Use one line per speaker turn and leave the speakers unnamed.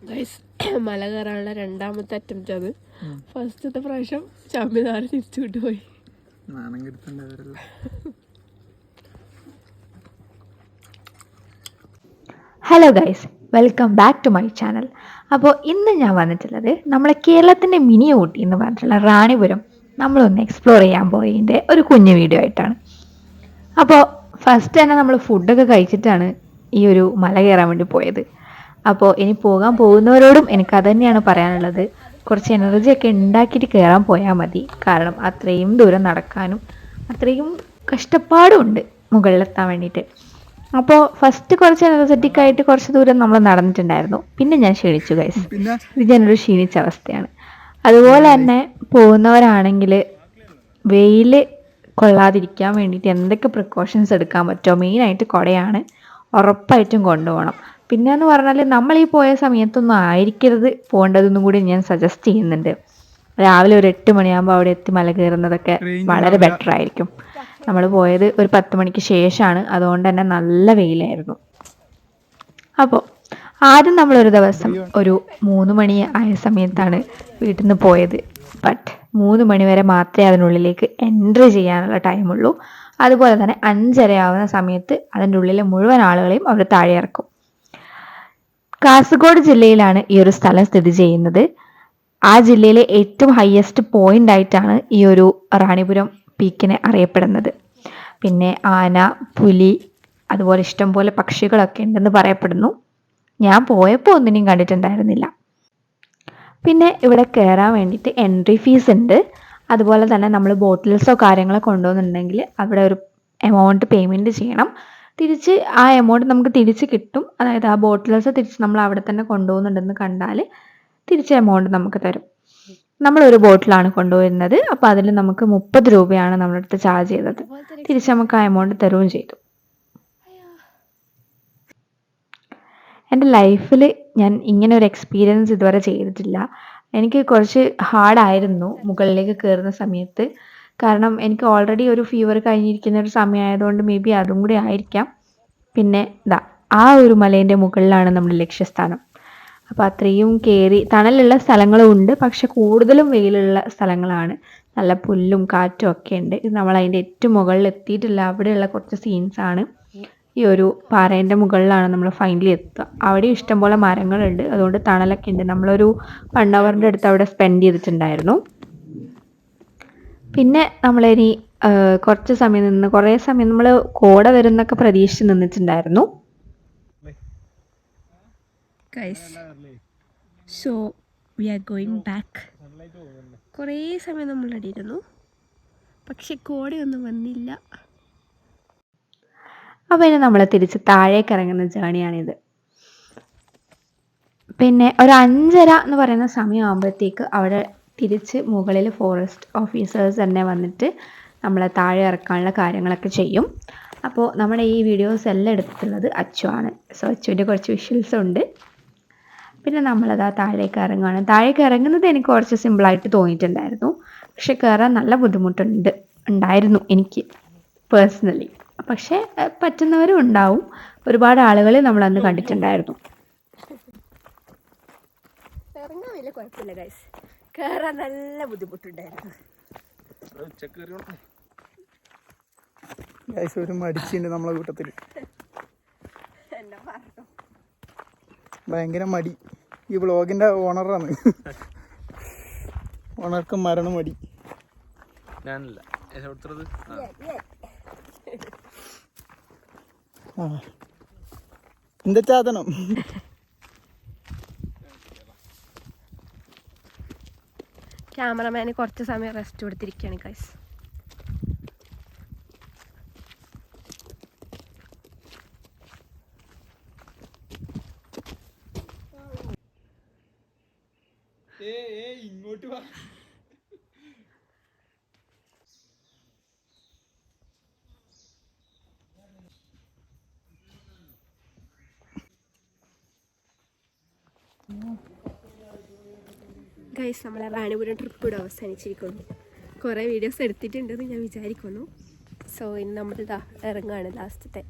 Guys മല കയറാനുള്ള രണ്ടാമത്തെ അറ്റംപ്റ്റ് അത്. ഫസ്റ്റത്തെ പ്രാവശ്യം ചമ്മിനാറ് തിരിച്ചു വിട്ടുപോയി.
Hello guys, welcome back to my channel. അപ്പോൾ ഇന്ന് ഞാൻ വന്നിട്ടുള്ളത് നമ്മളെ കേരളത്തിൻ്റെ മിനി ഊട്ടി എന്ന് പറഞ്ഞിട്ടുള്ള റാണിപുരം നമ്മളൊന്ന് എക്സ്പ്ലോർ ചെയ്യാൻ പോയതിൻ്റെ ഒരു കുഞ്ഞു വീഡിയോ ആയിട്ടാണ്. അപ്പോൾ ഫസ്റ്റ് തന്നെ നമ്മൾ ഫുഡൊക്കെ കഴിച്ചിട്ടാണ് ഈ ഒരു മല കയറാൻ വേണ്ടി പോയത്. അപ്പോൾ ഇനി പോകാൻ പോകുന്നവരോടും എനിക്കത് തന്നെയാണ് പറയാനുള്ളത്, കുറച്ച് എനർജിയൊക്കെ ഉണ്ടാക്കിയിട്ട് കയറാൻ പോയാൽ മതി. കാരണം അത്രയും ദൂരം നടക്കാനും അത്രയും കഷ്ടപ്പാടും ഉണ്ട് മുകളിലെത്താൻ വേണ്ടിയിട്ട്. അപ്പോൾ ഫസ്റ്റ് കുറച്ച് എനർജറ്റിക് ആയിട്ട് കുറച്ച് ദൂരം നമ്മൾ നടന്നിട്ടുണ്ടായിരുന്നു. പിന്നെ ഞാൻ ക്ഷീണിച്ചു ഗൈസ്, ഇത് ഞാനൊരു ക്ഷീണിച്ച അവസ്ഥയാണ്. അതുപോലെ തന്നെ പോകുന്നവരാണെങ്കിൽ വെയിൽ കൊള്ളാതിരിക്കാൻ വേണ്ടിയിട്ട് എന്തൊക്കെ പ്രിക്കോഷൻസ് എടുക്കാൻ പറ്റുമോ, മെയിനായിട്ട് കുടയാണ് ഉറപ്പായിട്ടും കൊണ്ടുപോകണം. പിന്നെയെന്ന് പറഞ്ഞാൽ നമ്മൾ ഈ പോയ സമയത്തൊന്നും ആയിരിക്കരുത് പോകേണ്ടതെന്നും കൂടി ഞാൻ സജസ്റ്റ് ചെയ്യുന്നുണ്ട്. രാവിലെ ഒരു 8 മണിയാകുമ്പോൾ അവിടെ എത്തി മല കയറുന്നതൊക്കെ വളരെ ബെറ്റർ ആയിരിക്കും. നമ്മൾ പോയത് ഒരു 10 മണിക്ക് ശേഷമാണ്, അതുകൊണ്ട് തന്നെ നല്ല വെയിലായിരുന്നു. അപ്പോൾ ആദ്യം നമ്മളൊരു ദിവസം ഒരു 3 മണി ആയ സമയത്താണ് വീട്ടിൽ നിന്ന് പോയത്. ബട്ട് 3 മണി വരെ മാത്രമേ അതിനുള്ളിലേക്ക് എൻട്രി ചെയ്യാനുള്ള ടൈമുള്ളൂ. അതുപോലെ തന്നെ 5:30 ആവുന്ന സമയത്ത് അതിൻ്റെ ഉള്ളിലെ മുഴുവൻ ആളുകളെയും അവർ താഴെ ഇറക്കും. കാസർഗോഡ് ജില്ലയിലാണ് ഈ ഒരു സ്ഥലം സ്ഥിതി ചെയ്യുന്നത്. ആ ജില്ലയിലെ ഏറ്റവും ഹയസ്റ്റ് പോയിന്റ് ആയിട്ടാണ് ഈ ഒരു റാണിപുരം പീക്കിനെ അറിയപ്പെടുന്നത്. പിന്നെ ആന, പുലി, അതുപോലെ ഇഷ്ടംപോലെ പക്ഷികളൊക്കെ ഉണ്ടെന്ന് പറയപ്പെടുന്നു. ഞാൻ പോയപ്പോൾ ഒന്നിനെയും കണ്ടിട്ടുണ്ടായിരുന്നില്ല. പിന്നെ ഇവിടെ കയറാൻ വേണ്ടിയിട്ട് എൻട്രി ഫീസ് ഉണ്ട്. അതുപോലെ തന്നെ നമ്മൾ ബോട്ടിൽസോ കാര്യങ്ങളോ കൊണ്ടുപോകുന്നുണ്ടെങ്കിൽ അവിടെ ഒരു എമൗണ്ട് പേയ്മെൻറ്റ് ചെയ്യണം. തിരിച്ച് ആ എമൗണ്ട് നമുക്ക് തിരിച്ച് കിട്ടും. അതായത് ആ ബോട്ടിൽസ് തിരിച്ച് നമ്മൾ അവിടെ തന്നെ കൊണ്ടുപോകുന്നുണ്ടെന്ന് കണ്ടാൽ തിരിച്ച് എമൗണ്ട് നമുക്ക് തരും. നമ്മളൊരു ബോട്ടിലാണ് കൊണ്ടുപോയിരുന്നത്. അപ്പോൾ അതിൽ നമുക്ക് 30 രൂപയാണ് നമ്മുടെ അടുത്ത് ചാർജ് ചെയ്തത്. തിരിച്ച് നമുക്ക് ആ എമൗണ്ട് തരുകയും ചെയ്തു. എൻ്റെ ലൈഫിൽ ഞാൻ ഇങ്ങനെ ഒരു എക്സ്പീരിയൻസ് ഇതുവരെ ചെയ്തിട്ടില്ല. എനിക്ക് കുറച്ച് ഹാർഡായിരുന്നു മുകളിലേക്ക് കയറുന്ന സമയത്ത്. കാരണം എനിക്ക് ഓൾറെഡി ഒരു ഫീവർ കഴിഞ്ഞിരിക്കുന്ന ഒരു സമയമായതുകൊണ്ട് മേ ബി അതും കൂടി ആയിരിക്കാം. പിന്നെ ആ ഒരു മലേൻ്റെ മുകളിലാണ് നമ്മുടെ ലക്ഷ്യസ്ഥാനം. അപ്പോൾ അത്രയും കയറി തണലുള്ള സ്ഥലങ്ങളും ഉണ്ട്, പക്ഷെ കൂടുതലും വെയിലുള്ള സ്ഥലങ്ങളാണ്. നല്ല പുല്ലും കാറ്റും ഒക്കെ ഉണ്ട്. ഇത് നമ്മൾ അതിൻ്റെ ഏറ്റവും മുകളിൽ എത്തിയിട്ടില്ല. അവിടെയുള്ള കുറച്ച് സീൻസാണ്. ഈ ഒരു പാറേൻ്റെ മുകളിലാണ് നമ്മൾ ഫൈനലി എത്തുക. അവിടെ ഇഷ്ടംപോലെ മരങ്ങളുണ്ട്, അതുകൊണ്ട് തണലൊക്കെ ഉണ്ട്. നമ്മളൊരു 1 അവറിൻ്റെ അടുത്ത് അവിടെ സ്പെൻഡ് ചെയ്തിട്ടുണ്ടായിരുന്നു. പിന്നെ നമ്മളിനി കുറച്ച് സമയം നിന്ന് കുറേ സമയം നമ്മൾ കോട വരുന്നൊക്കെ പ്രതീക്ഷിച്ച് നിന്നിട്ടുണ്ടായിരുന്നു.
So we are going back. കുറേ സമയം നമ്മൾ അടിയിരുന്നു, പക്ഷെ കോടയൊന്നും വന്നില്ല.
അപ്പോൾ ഇനി നമ്മൾ തിരിച്ച് താഴേക്ക് ഇറങ്ങുന്ന ജേണിയാണിത്. പിന്നെ ഒരു 5:30 എന്ന് പറയുന്ന സമയമാകുമ്പോഴത്തേക്ക് അവിടെ തിരിച്ച് മുകളിൽ ഫോറസ്റ്റ് ഓഫീസേഴ്സ് തന്നെ വന്നിട്ട് നമ്മളെ താഴെ ഇറക്കാനുള്ള കാര്യങ്ങളൊക്കെ ചെയ്യും. അപ്പോൾ നമ്മുടെ ഈ വീഡിയോസ് എല്ലാം എടുത്തിട്ടുള്ളത് അച്ചു ആണ്. സോ അച്ചുവിൻ്റെ കുറച്ച് വിഷ്വൽസ് ഉണ്ട്. പിന്നെ നമ്മളത് താഴേക്ക് ഇറങ്ങുകയാണ്. താഴേക്ക് ഇറങ്ങുന്നത് എനിക്ക് കുറച്ച് സിമ്പിളായിട്ട് തോന്നിയിട്ടുണ്ടായിരുന്നു, പക്ഷെ കയറാൻ നല്ല ഉണ്ടായിരുന്നു എനിക്ക് പേഴ്സണലി. പക്ഷേ പറ്റുന്നവരും ഉണ്ടാവും. ഒരുപാട് ആളുകളെ നമ്മളന്ന് കണ്ടിട്ടുണ്ടായിരുന്നു.
ഇറങ്ങാൻ വലിയ കുഴപ്പമില്ല ഗൈസ്, കയറാൻ നല്ല ബുദ്ധിമുട്ടുണ്ടായിരുന്നു.
ഒരു മടിച്ചുണ്ട് നമ്മളെ കൂട്ടത്തിൽ, ഭയങ്കര മടി. ഈ വ്ളോഗിന്റെ ഓണറാണ്, ഓണർക്ക് മരണം മടി.
ഞാനല്ല
എന്താ ചാതനം.
ക്യാമറമാന് കുറച്ച് സമയം റെസ്റ്റ് കൊടുത്തിരിക്കുകയാണ് ഗൈസ്.
ഇങ്ങോട്ട് വാ.
ഗൈസ്, നമ്മളെ റാണിപുരം ട്രിപ്പ് ഇവിടെ അവസാനിച്ചിരിക്കുന്നു. കുറേ വീഡിയോസ് എടുത്തിട്ടുണ്ടെന്ന് ഞാൻ വിചാരിക്കുന്നു. സോ ഇന്ന് നമ്മളിതാ ഇറങ്ങുകയാണ് ലാസ്റ്റത്തെ.